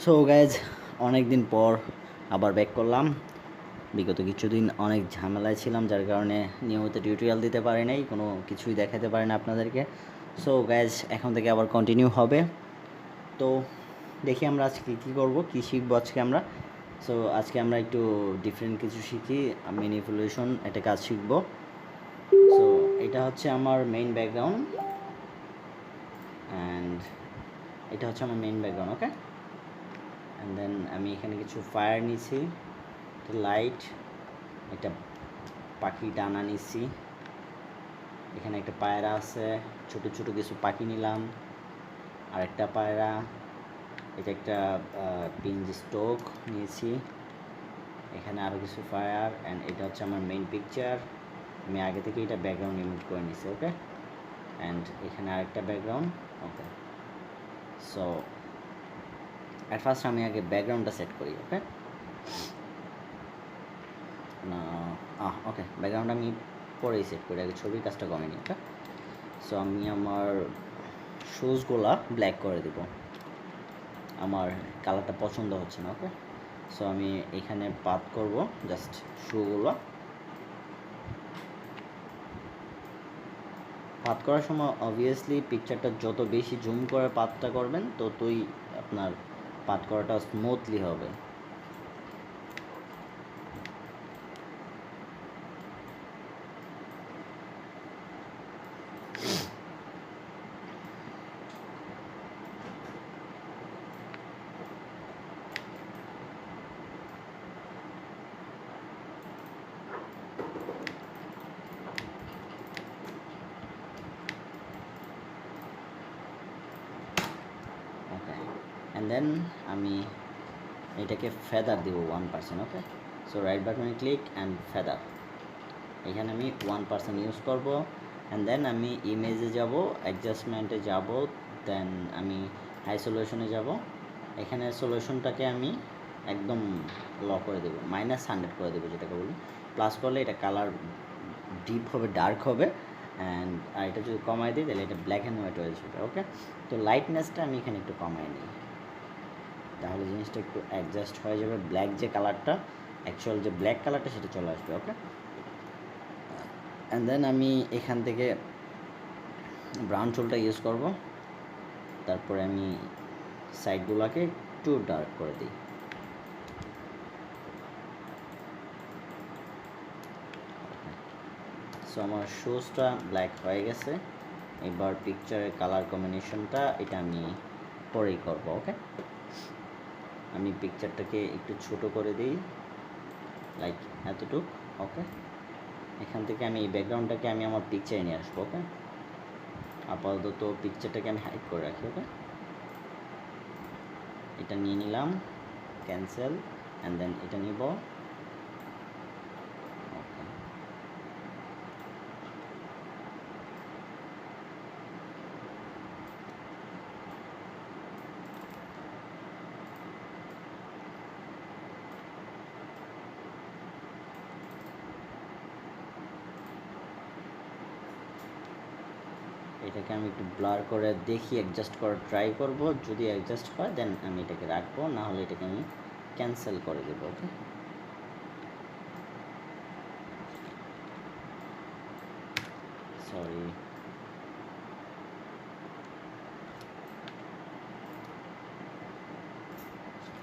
So guys অনেক দিন পর আবার ব্যাক করলাম। বিগত কিছুদিন অনেক ঝামেলায় ছিলাম, যার কারণে নিয়মিত টিউটোরিয়াল দিতে পারি নাই, কোনো কিছুই দেখাতে পারি না আপনাদেরকে। সো গাইজ এখন থেকে আবার কন্টিনিউ হবে। তো দেখি আমরা আজকে কী করবো, কী শিখবো আজকে আমরা। সো আজকে আমরা একটু ডিফারেন্ট কিছু শিখি, ম্যানিপুলেশন একটা কাজ শিখবো। সো এটা হচ্ছে আমার মেইন ব্যাকগ্রাউন্ড অ্যান্ড এটা হচ্ছে আমার main background, okay. And then আমি এখানে কিছু ফায়ার নিছি, একটা লাইট, একটা পাখি ডানা নিছি, এখানে একটা পায়রা আছে, ছোটো ছোটো কিছু পাখি নিলাম, আর একটা পায়রা, এটা একটা পিঞ্জ স্টোক নিয়েছি, এখানে আরও কিছু ফায়ার, অ্যান্ড এটা হচ্ছে আমার মেইন পিকচার। আমি আগে থেকে এটা ব্যাকগ্রাউন্ড রিমুভ করে নিছি, ওকে। অ্যান্ড এখানে আরেকটা background, okay. So at first আমি আগে ব্যাকগ্রাউন্ডটা সেট করি, ওকে। ওকে, ব্যাকগ্রাউন্ড আমি পরেই সেট করি, আগে ছবির কাজটা করে নিই, ওকে। সো আমি আমার শুজগুলা ব্ল্যাক করে দেব, আমার কালারটা পছন্দ হচ্ছে না, ওকে। সো আমি এখানে পাত করব জাস্ট শুগুলো। পাত করার সময় অবভিয়াসলি পিকচারটা যত বেশি জুম করে পাতটা করবেন ততই আপনার পাত করাটা স্মুথলি হবে। অ্যান্ড দেন আমি এটাকে ফেদার দিব 1%, ওকে। সো রাইট বাটনে ক্লিক অ্যান্ড ফেদার, এখানে আমি 1% ইউজ করব। অ্যান্ড দেন আমি ইমেজে যাব, অ্যাডজাস্টমেন্টে যাব, দেন আমি হাই সলিউশনে যাব। এখানে সলিউশনটাকে আমি একদম ল করে দেবো, -100 করে দেবো যেটাকে বলি। প্লাস করলে এটা কালার ডিপ হবে, ডার্ক হবে। অ্যান্ড আর এটা যদি কমাই দিই তাহলে এটা ব্ল্যাক অ্যান্ড হোয়াইট হয়ে যাবে, ওকে। তো লাইটনেসটা আমি এখানে একটু কমাই নিই, তাহলে জিনিসটা একটু অ্যাডজাস্ট হয়ে যাবে, ব্ল্যাক যে কালারটা, অ্যাকচুয়াল যে ব্ল্যাক কালারটা সেটা চলে আসবে, ওকে। অ্যান্ড দেন আমি এখান থেকে ব্রাউন টুলটা ইউজ করব, তারপরে আমি সাইডগুলোকে একটু ডার্ক করে দিই। সো আমার শুজটা ব্ল্যাক হয়ে গেছে, এবার পিকচারের কালার কম্বিনেশনটা এটা আমি পরেই করব, ওকে। আমি পিকচারটাকে একটু ছোট করে দিই, লাইক এতটুক, ওকে। এখান থেকে আমি এই ব্যাকগ্রাউন্ডটাকে আমি আমার পিকচারে নিয়ে আসবো, ওকে। আপাতত পিকচারটাকে আমি হাইড করে রাখি, ওকে। এটা নিয়ে নিলাম, ক্যান্সেল, অ্যান্ড দেন এটা নিব, ওকে। এটাকে আমি একটু ব্লার করে দেখি, অ্যাডজাস্ট করার ট্রাই করব, যদি অ্যাডজাস্ট হয় দেন আমি এটাকে রাখবো, না হলে এটাকে আমি ক্যান্সেল করে দেবো, ওকে। সরি,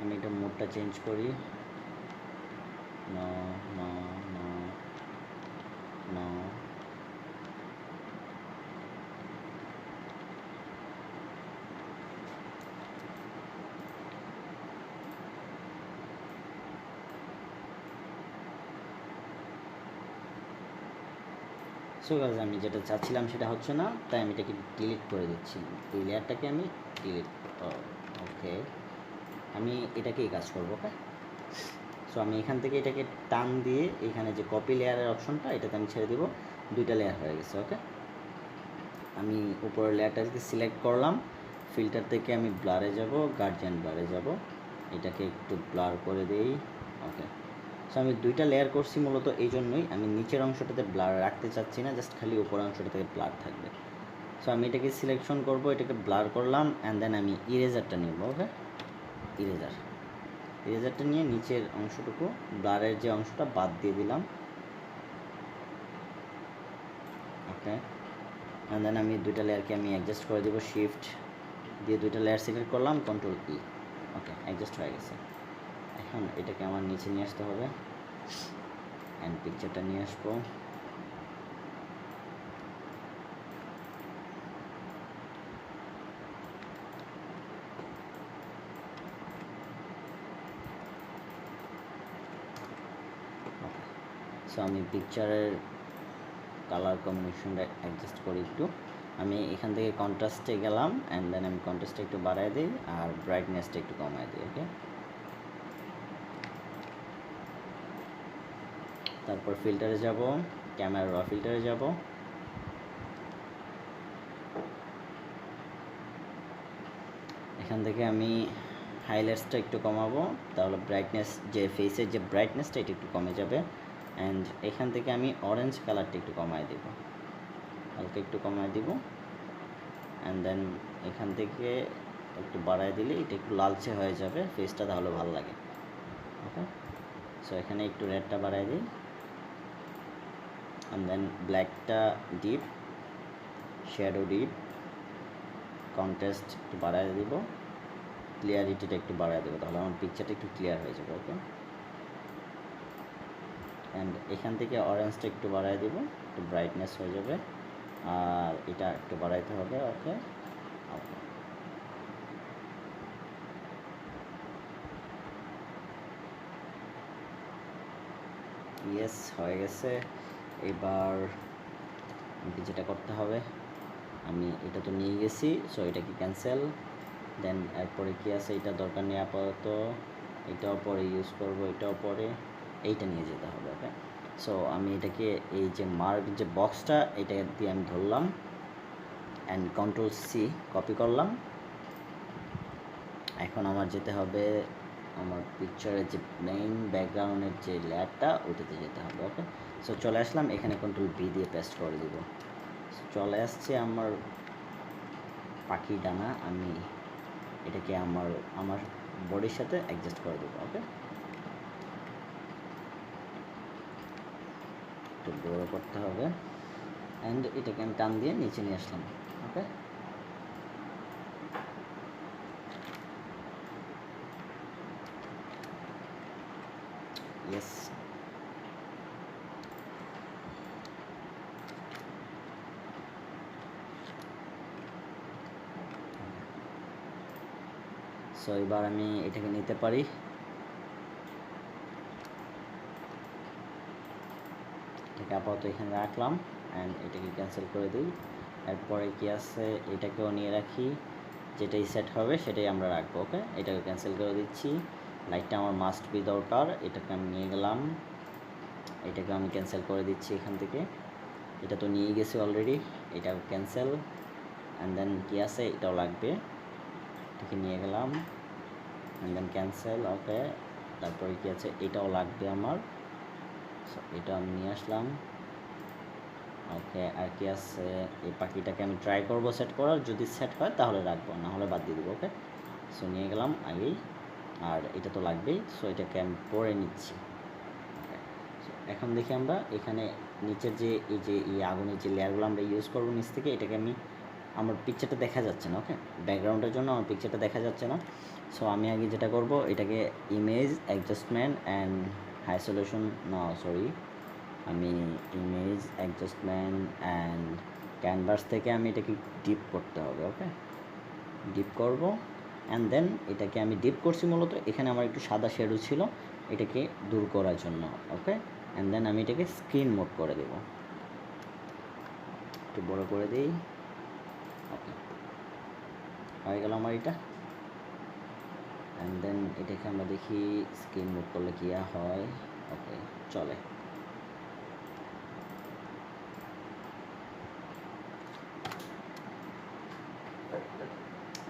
আমি এটা মোডটা চেঞ্জ করি, no no no no, so guys আমি যেটা চাচ্ছিলাম সেটা হচ্ছে না, তাই আমি এটাকে ডিলিট করে দিচ্ছি, এই লেয়ারটাকে আমি ডিলিট, ওকে। আমি এটাকেই কাজ করবো, ওকে। সো আমি এখান থেকে এটাকে টান দিয়ে এখানে যে কপি লেয়ারের অপশনটা এটাতে আমি ছেড়ে দিব, দুইটা লেয়ার হয়ে গেছে, ওকে। আমি উপরের লেয়ারটাকে সিলেক্ট করলাম, ফিল্টার থেকে আমি ব্লারে যাব, গার্জিয়ান ব্লারে যাব, এটাকে একটু ব্লার করে দিই, ওকে। সো আমি দুইটা লেয়ার করছি মূলত এই জন্যই, আমি নিচের অংশটাতে ব্লার রাখতে চাচ্ছি না, জাস্ট খালি উপরের অংশটাতে ব্লার থাকবে। সো আমি এটাকে সিলেকশন করব, এটাকে ব্লার করলাম, অ্যান্ড দেন আমি ইরেজারটা নিব, ওকে। ইরেজারটা নিয়ে নিচের অংশটুকু ব্লারের যে অংশটা বাদ দিয়ে দিলাম। ওকে, অ্যান্ড দেন আমি দুইটা লেয়ারকে আমি অ্যাডজাস্ট করে দেবো, শিফট দিয়ে দুইটা লেয়ার সিলেক্ট করলাম, কন্ট্রোল ই। ওকে, অ্যাডজাস্ট হয়ে গেছে। এখন এটাকে আমার নিচে নিয়ে আসতে হবে অ্যান্ড পিকচারটা নিয়ে আসবো। সো আমি পিকচারের কালার কম্বিনেশনটা অ্যাডজাস্ট করি একটু। আমি এখান থেকে কন্ট্রাস্টে গেলাম অ্যান্ড দেন আমি কন্ট্রাস্টটা একটু বাড়ায় দিই আর ব্রাইটনেসটা একটু কমায় দিই। ওকে, তারপর ফিল্টারে যাব, ক্যামেরা র ফিল্টারে যাব, এখান থেকে আমি হাইলাইটসটা একটু কমাবো, তাহলে ব্রাইটনেস যে ফেসের যে ব্রাইটনেসটা এটা একটু কমে যাবে। অ্যান্ড এখান থেকে আমি অরেঞ্জ কালারটা একটু কমায় দেব, হালকা একটু কমায় দিব। অ্যান্ড দেন এখান থেকে একটু বাড়ায় দিলে এটা একটু লালচে হয়ে যাবে ফেসটা, তাহলে ভালো লাগে। ওকে, সো এখানে একটু রেডটা বাড়ায় দিই অ্যান্ড দেন ব্ল্যাকটা ডিপ, শ্যাডো ডিপ, কন্ট্রাস্ট একটু বাড়ায় দিব, ক্লিয়ারিটিটা একটু বাড়ায় দেবো, তাহলে আমার পিকচারটা একটু ক্লিয়ার হয়ে যাবে। ওকে, অ্যান্ড এখান থেকে অরেঞ্জটা একটু বাড়ায় দিব, একটু ব্রাইটনেস হয়ে যাবে, আর এটা একটু বাড়াইতে হবে। ওকে, ইয়েস, হয়ে গেছে। এবার যেটা করতে হবে, আমি এটা তো নিয়ে গেছি, সো এটাকে ক্যান্সেল। দেন এরপরে কি আছে, এটা দরকার নেই আপাতত, এটাও পরে ইউজ করব, এটাও পরে, এইটা নিয়ে যেতে হবে। ওকে, সো আমি এটাকে এই যে মার্ক যে বক্সটা এটা দিয়ে আমি ধরলাম অ্যান্ড কন্ট্রোল সি কপি করলাম। এখন আমার যেতে হবে আমার পিকচারের যে মেইন ব্যাকগ্রাউন্ডের যে লেয়ারটা ওইটাতে যেতে হবে। ওকে, সো চলে আসলাম, এখানে কন্ট্রোল বি দিয়ে পেস্ট করে দিব। চলে আসছে আমার পাখি ডানা, আমি এটাকে আমার বডির সাথে অ্যাডজাস্ট করে দেবো। ওকে, একটু বড় করতে হবে অ্যান্ড এটাকে আমি টান দিয়ে নিচে নিয়ে আসলাম। ওকে, ইয়েস, সো এবার আমি এটাকে নিতে পারি, এটাকে আপাতত এখানে রাখলাম অ্যান্ড এটাকে ক্যান্সেল করে দিই। এরপরে কি আছে, এটাকেও নিয়ে রাখি, যেটাই সেট হবে সেটাই আমরা রাখবো। ওকে, এটাকে ক্যান্সেল করে দিচ্ছি, লাইটটা আমার মাস্ট বি দরকার, এটাকে আমি নিয়ে গেলাম, এটাকে আমি ক্যান্সেল করে দিচ্ছি এখান থেকে, এটা তো নিয়ে গেছি অলরেডি, এটাও ক্যান্সেল। অ্যান্ড দেন কী আছে, এটাও লাগবে, এটাকে নিয়ে গেলাম অ্যান্ড দেন ক্যান্সেল। ওকে, তারপরে কী আছে, এটাও লাগবে আমার, এটা আমি নিয়ে আসলাম। ওকে, আর কি আছে, এই পাখিটাকে আমি ট্রাই করবো সেট করার, যদি সেট হয় তাহলে রাখবো, না হলে বাদ দিয়ে দেবো। ওকে, সো নিয়ে গেলাম আগেই, আর এটা তো লাগবেই, সো এটাকে আমি পরে নিচ্ছি। ওকে, এখন দেখি আমরা এখানে নিচের যে এই আগুনের যে লেয়ারগুলো আমরা ইউজ করবো নিচ থেকে, এটাকে আমি আমার পিকচারটা দেখা যাচ্ছে না। ওকে, ব্যাকগ্রাউন্ডের জন্য আমার পিকচারটা দেখা যাচ্ছে না, সো আমি আগে যেটা করব, এটাকে image adjustment and high solution, না সরি, আমি ইমেজ অ্যাডজাস্টমেন্ট অ্যান্ড ক্যানভাস থেকে আমি এটাকে ডিপ করতে হবে। ওকে, ডিপ করব অ্যান্ড দেন এটাকে আমি ডিপ করছি মূলত এখানে আমার একটু সাদা শ্যাডো ছিল, এটাকে দূর করার জন্য। ওকে, অ্যান্ড দেন আমি এটাকে স্ক্রিন মোড করে দেব, একটু বড় করে দিই। ওকে, হয়ে গেল আমার এটা। অ্যান্ড দেন এটাকে আমরা দেখি স্ক্রিন মোড করলে কী হয়। ওকে, চলে।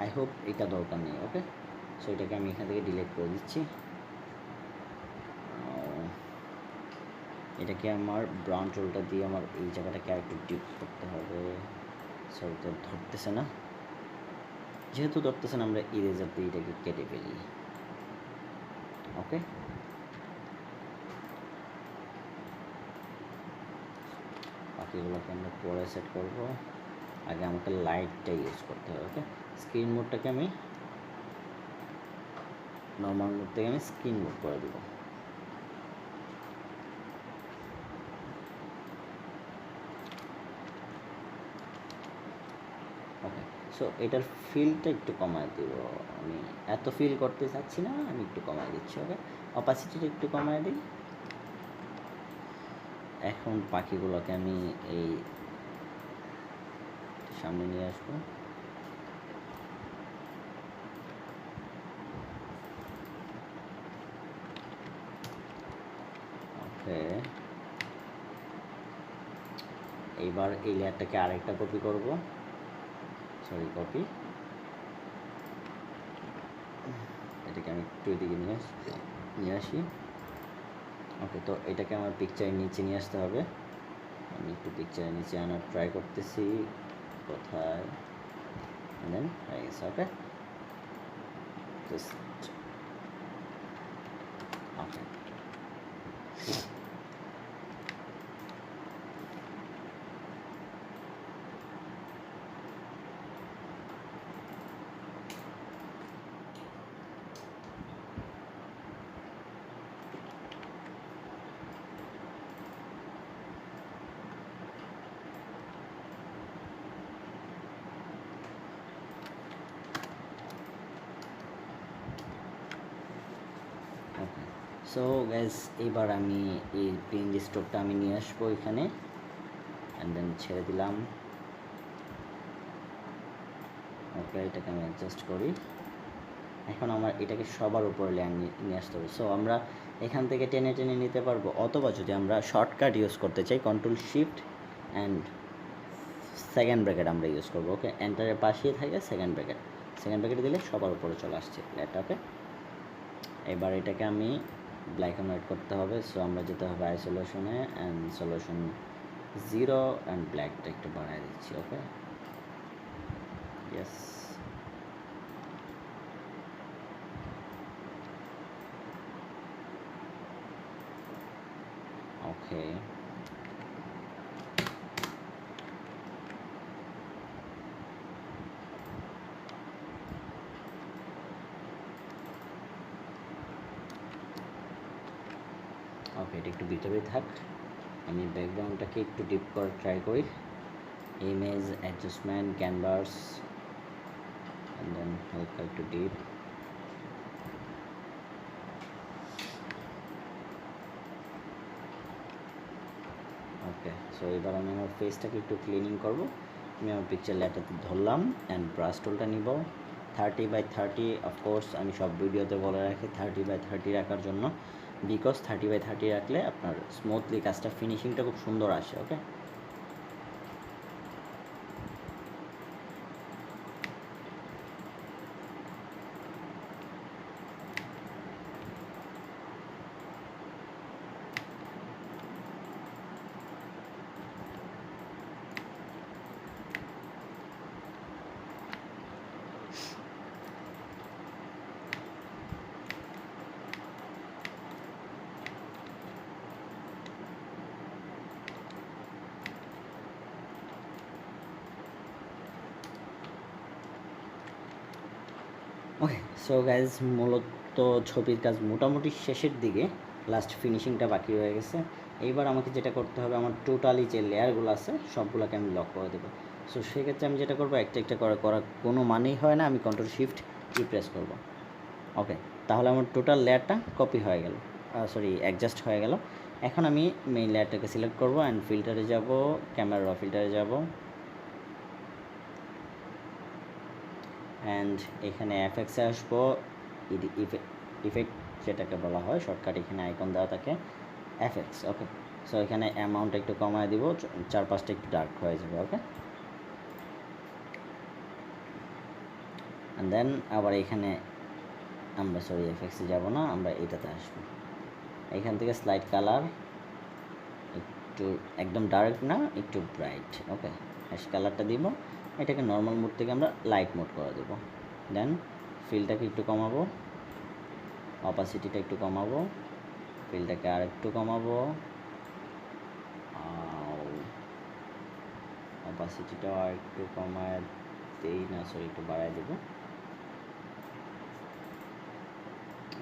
আই হোপ এটা দরকার নেই। ওকে, সো এটাকে আমি এখান থেকে ডিলিট করে দিচ্ছি। এটাকে আমার ব্রাউন টুলটা দিয়ে আমার এই জায়গাটাকে আর একটু ডিপ করতে হবে। সরি, তো ধরতেছে না, যেহেতু ধরতেছে না আমরা ইরেজার দিয়ে এটাকে কেটে ফেলি। ওকে, বাকিগুলোকে আমরা পরে সেট করব। আগে আমাকে লাইটটা ইউজ করতে হবে। ওকে, স্ক্রিন মোডটাকে আমি নর্মাল মোড থেকে আমি স্ক্রিন মোড করে দেবো। ওকে, সো এটার ফিলটা একটু কমায় দেব। আমি এত ফিল করতে চাচ্ছি না, আমি একটু কমায় দিচ্ছি। ওকে, অপাসিটিটা একটু কমায় দিই। এখন পাখিগুলোকে আমি এই সামনে নিয়ে আসবো। ওকে, এইবার এই লেয়ারটাকে আরেকটা কপি করব, সরি কপি, এটাকে আমি একটু এদিকে নিয়ে আসি। ওকে, তো এটাকে আমার পিকচারের নিচে নিয়ে আসতে হবে। আমি একটু পিকচারের নিচে আনার ট্রাই করতেছি, কোথায়, দেন হয়ে গেছে। ওকে, জাস্ট ওকে। ওকে, সো গাইজ এবার আমি এই প্রিন্ট স্টোকটা আমি নিয়ে আসবো এখানে, অ্যান্ড দেন ছেড়ে দিলাম। ওকে, এটাকে আমি অ্যাডজাস্ট করি। এখন আমার এটাকে সবার উপরে নিয়ে আসতে হবে। সো আমরা এখান থেকে টেনে টেনে নিতে পারবো, অথবা যদি আমরা শর্টকাট ইউজ করতে চাই, control shift and second bracket আমরা ইউজ করবো। ওকে, এন্টারের পাশেই থাকে সেকেন্ড ব্র্যাকেট দিলে সবার উপরে চলে আসছে লেয়ারটা। ওকে, এবার এটাকে আমি ব্ল্যাক অ্যান্ড হোয়াইট করতে হবে। সো আমরা যেতে হবে আইসোলেশনে, অ্যান্ড সলিউশন 0, অ্যান্ড ব্ল্যাকটা একটু বাড়ায় দিচ্ছি। ওকে, ইয়েস, ওকে। ওকে, এটা একটু ভিতরে থাক, আমি ব্যাকগ্রাউন্ডটাকে একটু ডিপ করে ট্রাই করি। Image adjustment, canvas, and then হালকা একটু ডিপ। ওকে, সো এবার আমি আমার ফেসটাকে একটু ক্লিনিং করব। আমি আমার পিকচার লেয়ারটাতে ধরলাম, অ্যান্ড ব্রাশ টুলটা নিব 30x30। অফকোর্স আমি সব ভিডিওতে বলে রাখি 30x30 রাখার জন্য, বিকজ 30x30 রাখলে আপনার স্মুথলি কাজটা ফিনিশিংটা খুব সুন্দর আসে। ওকে, ওকে, সো গাইজ মূলত ছবির কাজ মোটামুটি শেষের দিকে, লাস্ট ফিনিশিংটা বাকি হয়ে গেছে। এইবার আমাকে যেটা করতে হবে, আমার টোটালি যে লেয়ারগুলো আছে সবগুলোকে আমি লক করে দেবো। সো সেক্ষেত্রে আমি যেটা করবো, একটা একটা করার কোনো মানেই হয় না, আমি কন্ট্রোল শিফট কি প্রেস করব। ওকে, তাহলে আমার টোটাল লেয়ারটা কপি হয়ে গেল, সরি অ্যাডজাস্ট হয়ে গেল। এখন আমি মেইন লেয়ারটাকে সিলেক্ট করবো, অ্যান্ড ফিল্টারে যাব, ক্যামেরা র ফিল্টারে যাব, অ্যান্ড এখানে এফএক্সে আসবো, ইফেক্ট যেটাকে বলা হয় শর্টকাট, এখানে আইকন দেওয়া থাকে এফএক্স। ওকে, সো এখানে অ্যামাউন্টটা একটু কমায় দিব, 4-5টা একটু ডার্ক হয়ে যাবে। ওকে, অ্যান্ড দেন আবার এখানে আমরা এফএক্সে যাব না, আমরা এটাতে আসবো। এখান থেকে স্লাইড কালার একটু একদম ডার্ক না, একটু ব্রাইট। ওকে, হ্যাশ কালারটা দিব, এটাকে নর্মাল মোড থেকে আমরা লাইট মোড করে দেবো। দেন ফিলটাকে একটু কমাবো। অপাসিটিটা একটু কমাবো, ফিলটাকে আর একটু কমাবো, অপাসিটিটাও আর একটু কমায় দেই না, সরি একটু বাড়ায় দেবো,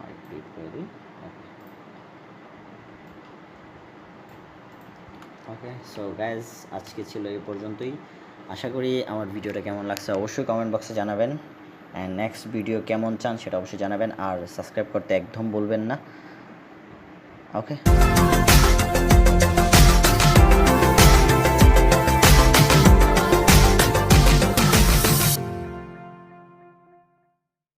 আর একটু করে দিই। ওকে ওকে, সো গাইজ আজকে ছিল এই পর্যন্তই। আশা করি আমার ভিডিওটা কেমন লাগছে অবশ্যই কমেন্ট বক্সে জানাবেন, অ্যান্ড নেক্সট ভিডিও কেমন চান সেটা অবশ্যই জানাবেন, আর সাবস্ক্রাইব করতে একদম বলবেন না। ওকে।